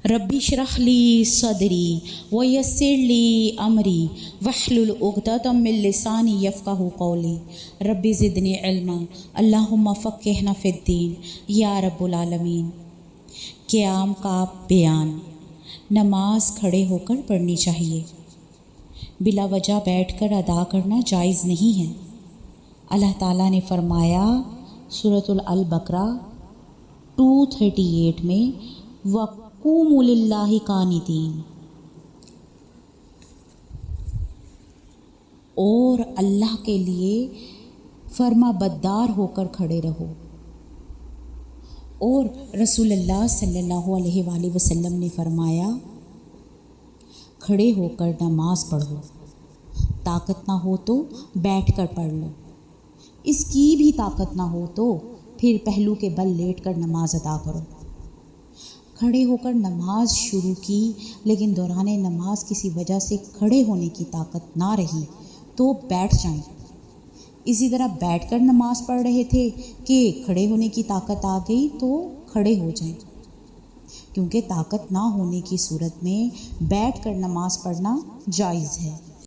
ربی اشرح لی صدری ویسر لی امری واحلل عقدۃ من لسانی یفقہوا قولی ربی زدنی علما اللہم فقہنا فی الدین یا رب العالمین۔ قیام کا بیان۔ نماز کھڑے ہو کر پڑھنی چاہیے، بلا وجہ بیٹھ کر ادا کرنا جائز نہیں ہے۔ اللہ تعالیٰ نے فرمایا سورۃ البقرہ 238 میں وَقُومُوا لِلَّهِ قَانِتِينَ، اور اللہ کے لیے فرما بردار ہو کر کھڑے رہو۔ اور رسول اللہ صلی اللہ علیہ وآلہ وسلم نے فرمایا کھڑے ہو کر نماز پڑھو، طاقت نہ ہو تو بیٹھ کر پڑھ لو، اس کی بھی طاقت نہ ہو تو پھر پہلو کے بل لیٹ کر نماز ادا کرو۔ کھڑے ہو کر نماز شروع کی لیکن دوران نماز کسی وجہ سے کھڑے ہونے کی طاقت نہ رہی تو بیٹھ جائیں۔ اسی طرح بیٹھ کر نماز پڑھ رہے تھے کہ کھڑے ہونے کی طاقت آ گئی تو کھڑے ہو جائیں، کیونکہ طاقت نہ ہونے کی صورت میں بیٹھ کر نماز پڑھنا جائز ہے۔